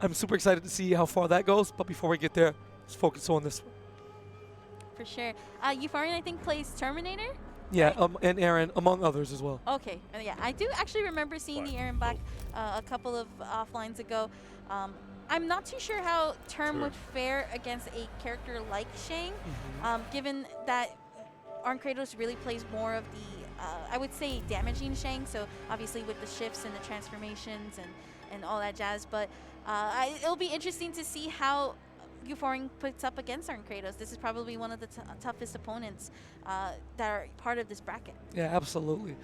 I'm super excited to see how far that goes. But before we get there, let's focus on this one. For sure. Euphorian, I think, plays Terminator. Yeah, right? and Aaron, among others as well. Okay. Yeah, I do actually remember seeing the Aaron back a couple of offlines ago. I'm not too sure how Term would fare against a character like Shang, given that Arnkratos really plays more of the, I would say, damaging Shang. So obviously with the shifts and the transformations and all that jazz. But it'll be interesting to see how Euphorian puts up against Arnkratos. This is probably one of the toughest opponents that are part of this bracket. Yeah, absolutely.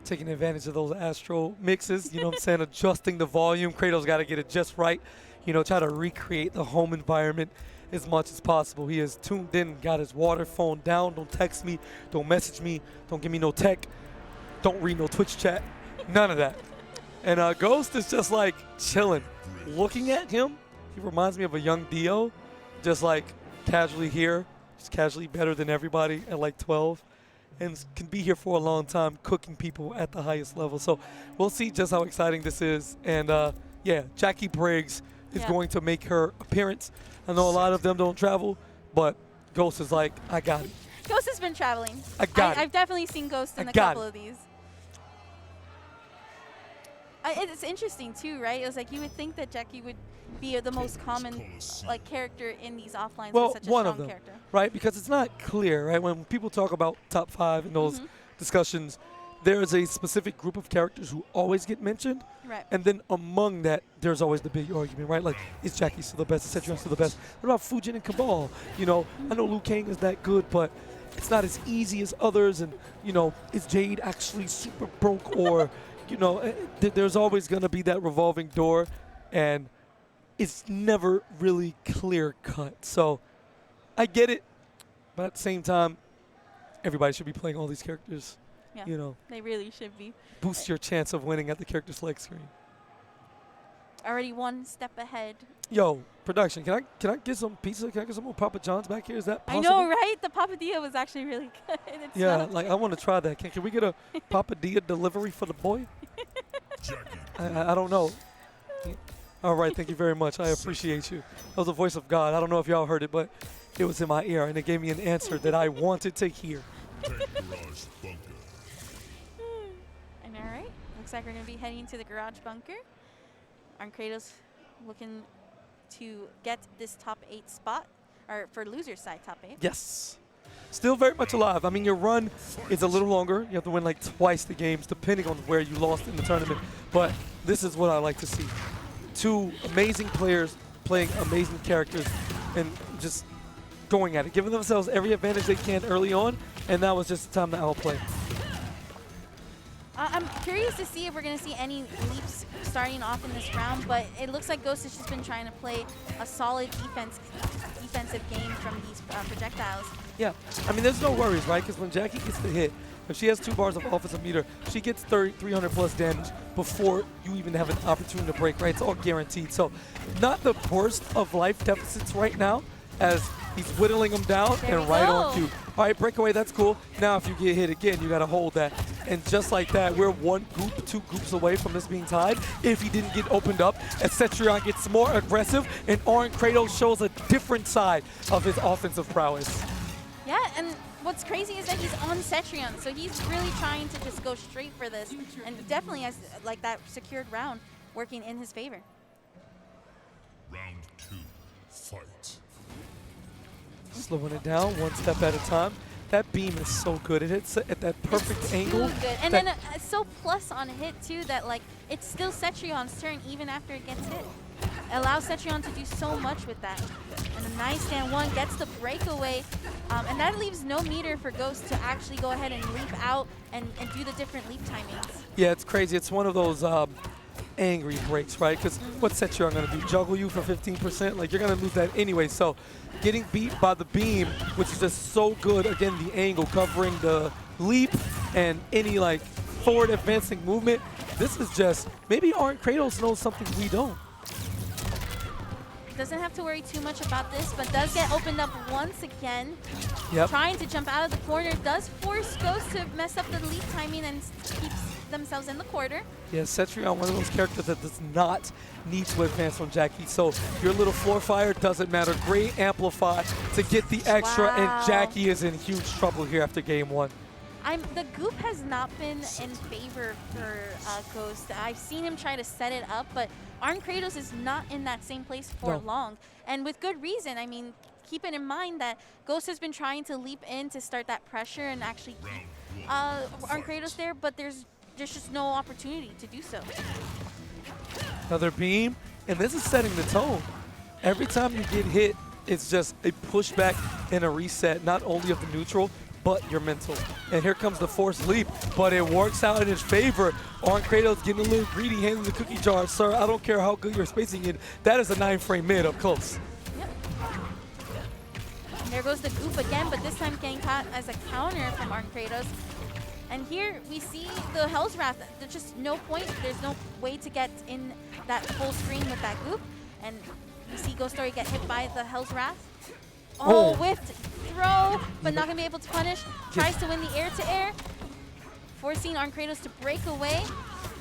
Taking advantage of those Astro mixes, you know what I'm saying, adjusting the volume. Kratos got to get it just right. You know, try to recreate the home environment as much as possible. He is tuned in, got his water phone down. Don't text me, don't message me, don't give me no tech, don't read no Twitch chat, none of that. And Ghost is just like chilling. Looking at him, he reminds me of a young Dio, just like casually here, just casually better than everybody at like 12, and can be here for a long time, cooking people at the highest level. So we'll see just how exciting this is. And yeah, Jackie Briggs is going to make her appearance. I know a lot of them don't travel, but Ghost is like, I got it. Ghost has been traveling. I've definitely seen Ghost in a couple of these. It's interesting too, right? It was like you would think that Jackie would be the most common like character in these offlines. Well, with such a one strong of them, character. right? Because it's not clear, right? When people talk about top 5 in those discussions, there is a specific group of characters who always get mentioned. Right. And then among that, there's always the big argument, right? Like, is Jackie still the best? Is Cetrion still the best? What about Fujin and Cabal? You know, I know Liu Kang is that good, but it's not as easy as others. And, you know, is Jade actually super broke? Or, you know, there's always going to be that revolving door. And it's never really clear cut. So I get it. But at the same time, everybody should be playing all these characters. Yeah, you know, they really should be. Boost your chance of winning at the character select screen. Already one step ahead. Yo, production, can I get some pizza? Can I get some more Papa John's back here? Is that possible? I know, right? The Papadilla was actually really good. It's yeah, like I want to try that. Can we get a Papadilla delivery for the boy? I don't know. All right, thank you very much. I appreciate you. That was the voice of God. I don't know if y'all heard it, but it was in my ear, and it gave me an answer that I wanted to hear. And all right, looks like we're going to be heading to the garage bunker. Arnkratos looking to get this top 8 spot, or for loser's side top 8. Yes. Still very much alive. I mean, your run is a little longer. You have to win like twice the games, depending on where you lost in the tournament. But this is what I like to see. 2 amazing players playing amazing characters and just going at it, giving themselves every advantage they can early on, and that was just the time to outplay. I'm curious to see if we're going to see any leaps starting off in this round, but it looks like Ghost has just been trying to play a solid defensive game from these projectiles. Yeah, I mean, there's no worries, right? Because when Jackie gets the hit, if she has 2 bars of offensive meter, she gets 300 plus damage before you even have an opportunity to break, right? It's all guaranteed. So not the worst of life deficits right now, as he's whittling them down and right on cue. All right, breakaway, that's cool. Now if you get hit again, you got to hold that. And just like that, we're 1 group, 2 groups away from this being tied. If he didn't get opened up, as Cetrion gets more aggressive, and Arnkratos shows a different side of his offensive prowess. Yeah, and what's crazy is that he's on Cetrion, so he's really trying to just go straight for this, and definitely has like that secured round working in his favor. Round 2, fight. Slowing it down 1 step at a time. That beam is so good. It hits at that perfect angle. Good. And then so plus on hit too that like it's still Cetrion's turn even after it gets hit. It allows Cetrion to do so much with that. And a nice stand 1 gets the breakaway. And that leaves no meter for Ghost to actually go ahead and leap out and do the different leap timings. Yeah, it's crazy. It's one of those angry breaks, right? Because what's Cetrion going to do? Juggle you for 15%? Like, you're going to lose that anyway. So getting beat by the beam, which is just so good. Again, the angle covering the leap and any, like, forward advancing movement. This is just, maybe Arnkratos knows something we don't. Doesn't have to worry too much about this, but does get opened up once again. Yep. Trying to jump out of the corner. Does force Ghost to mess up the leap timing and keeps themselves in the quarter. Yeah, Cetrion, one of those characters that does not need to advance from Jackie. So your little floor fire doesn't matter. Great amplify to get the extra, Wow. and Jackie is in huge trouble here after game one. The goop has not been in favor for Ghost. I've seen him try to set it up, but Arnkratos is not in that same place for No. long, and with good reason. I mean, keeping in mind that Ghost has been trying to leap in to start that pressure and actually keep Arnkratos there, but there's just no opportunity to do so. Another beam, and this is setting the tone. Every time you get hit, it's just a pushback and a reset, not only of the neutral, but your mental. And here comes the forced leap, but it works out in his favor. Arnkratos getting a little greedy, handing the cookie jar. Sir, I don't care how good you're spacing it. That is a 9-frame mid up close. Yep. And there goes the goop again, but this time getting caught as a counter from Arnkratos. And here we see the Hell's Wrath. There's just no point. There's no way to get in that full screen with that goop. And we see Ghost Story get hit by the Hell's Wrath. Oh, whiffed throw, but not going to be able to punish. Tries to win the air-to-air, forcing Arnkratos to break away.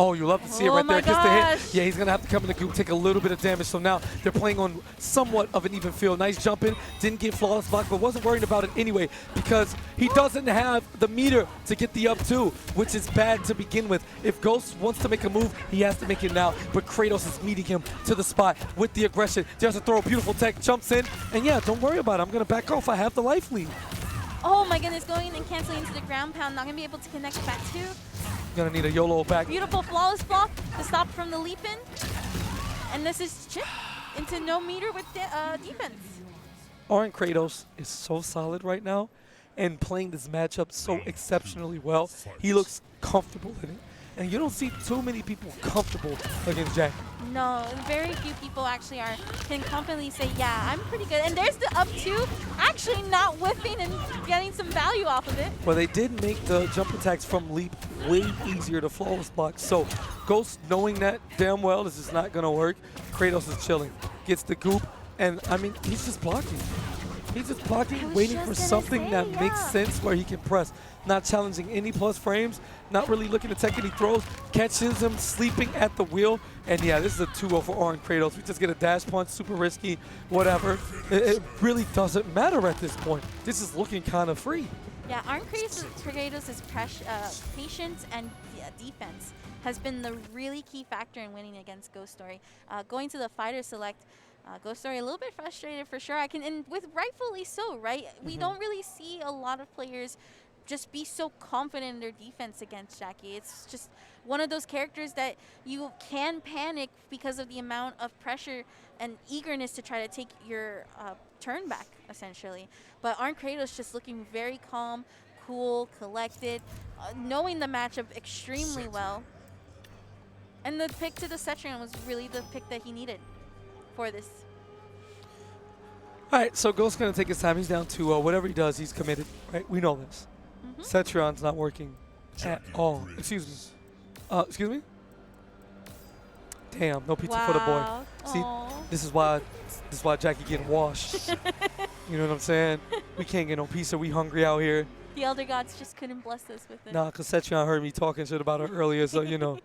Oh, you love to see it right there. Oh my Gets the gosh. hit. Yeah, he's going to have to come in the goop, take a little bit of damage. So now they're playing on somewhat of an even field. Nice jump in. Didn't get flawless block, but wasn't worried about it anyway because he doesn't have the meter to get the up two, which is bad to begin with. If Ghost wants to make a move, he has to make it now. But Kratos is meeting him to the spot with the aggression. Just to throw a beautiful tech, jumps in. And yeah, don't worry about it. I'm going to back off. I have the life lead. Oh my goodness, going and canceling into the ground pound. Not going to be able to connect back two. Gonna need a YOLO back. Beautiful flawless block to stop from the leap in. And this is chip into no meter with defense. Arnkratos is so solid right now and playing this matchup so exceptionally well. He looks comfortable in it. And you don't see too many people comfortable against Jack. No, very few people actually can confidently say, yeah, I'm pretty good. And there's the up two, actually not whiffing and getting some value off of it. Well, they did make the jump attacks from Leap way easier to flawless block. So Ghost, knowing that damn well this is not going to work, Kratos is chilling. Gets the goop, and I mean, he's just blocking. He's just blocking, waiting for something that makes sense where he can press. Not challenging any plus frames, not really looking to take any throws, catches him sleeping at the wheel. And yeah, this is a 2-0 for Arnkratos. We just get a dash punch, super risky, whatever. It really doesn't matter at this point. This is looking kind of free. Yeah, Arnkratos' patience and defense has been the really key factor in winning against Ghost Story. Going to the fighter select, Ghost Story a little bit frustrated for sure. And with rightfully so, right? We don't really see a lot of players just be so confident in their defense against Jackie. It's just one of those characters that you can panic because of the amount of pressure and eagerness to try to take your turn back, essentially. But Arnkratos just looking very calm, cool, collected, knowing the matchup extremely well. And the pick to the Cetrion was really the pick that he needed for this. All right, so Ghost's going to take his time. He's down 2-0. Whatever he does, he's committed, right? We know this. Cetrion's not working at all. Excuse me. Excuse me? Damn, no pizza for the boy. See, this is why Jackie getting washed. You know what I'm saying? We can't get no pizza. We hungry out here. The Elder Gods just couldn't bless us with it. Nah, because Cetrion heard me talking shit about her earlier, so, you know,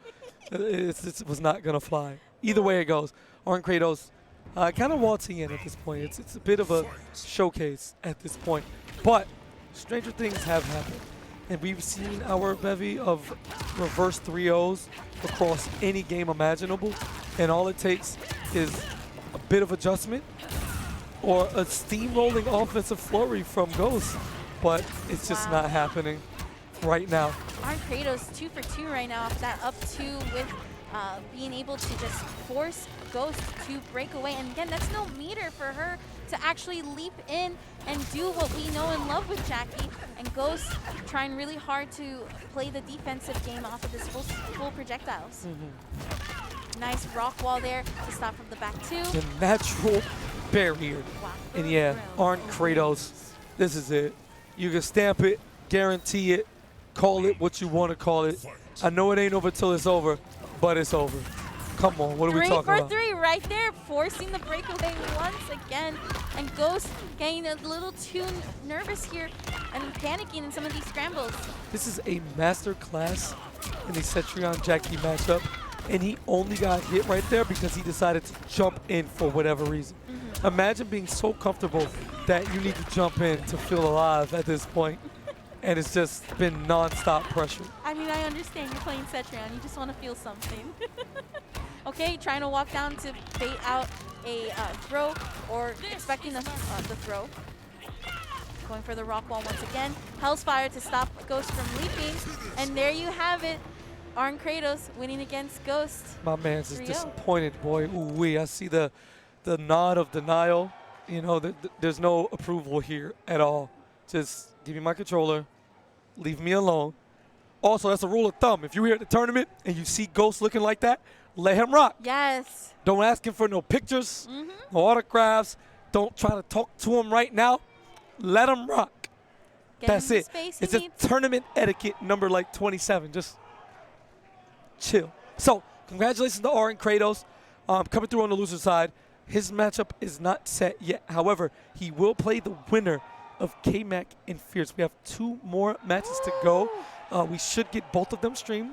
it was not going to fly. Either way it goes, Arnkratos kind of waltzing in at this point. It's a bit of a showcase at this point. But stranger things have happened. And we've seen our bevy of reverse 3-0s across any game imaginable. And all it takes is a bit of adjustment or a steamrolling offensive flurry from Ghost. But it's just not happening right now. Arnkratos 2 for 2 right now off that up 2 with being able to just force Ghost to break away. And again, that's no meter for her to actually leap in and do what we know and love with Jackie. And Ghost trying really hard to play the defensive game off of his full projectiles. Nice rock wall there to stop from the back two. The natural barrier. Wow. And yeah, Arnkratos, this is it. You can stamp it, guarantee it, call it what you want to call it. I know it ain't over till it's over, but it's over. Come on, what are we 3 talking for about? 3 right there, forcing the breakaway once again. And Ghost getting a little too nervous here and panicking in some of these scrambles. This is a master class in the Cetrion Jackie matchup, and he only got hit right there because he decided to jump in for whatever reason. Imagine being so comfortable that you need to jump in to feel alive at this point, and it's just been non-stop pressure. I mean, I understand you're playing Cetrion. You just want to feel something. Okay, trying to walk down to bait out a throw or expecting the throw. Going for the rock wall once again. Hell's Fire to stop Ghost from leaping. And there you have it. Arnkratos winning against Ghost. My man's just 3-0. disappointed, boy. Ooh-wee, I see the nod of denial. You know, there's no approval here at all. Just give me my controller. Leave me alone. Also, that's a rule of thumb. If you're here at the tournament and you see Ghost looking like that, let him rock. Yes. Don't ask him for no pictures, no autographs. Don't try to talk to him right now. Let him rock. Get That's him the it. space he It's a needs. tournament etiquette number like 27. Just chill. So, congratulations to Arnkratos coming through on the loser side. His matchup is not set yet. However, he will play the winner of K-Mac and Fierce. We have 2 more matches to go. We should get both of them streamed.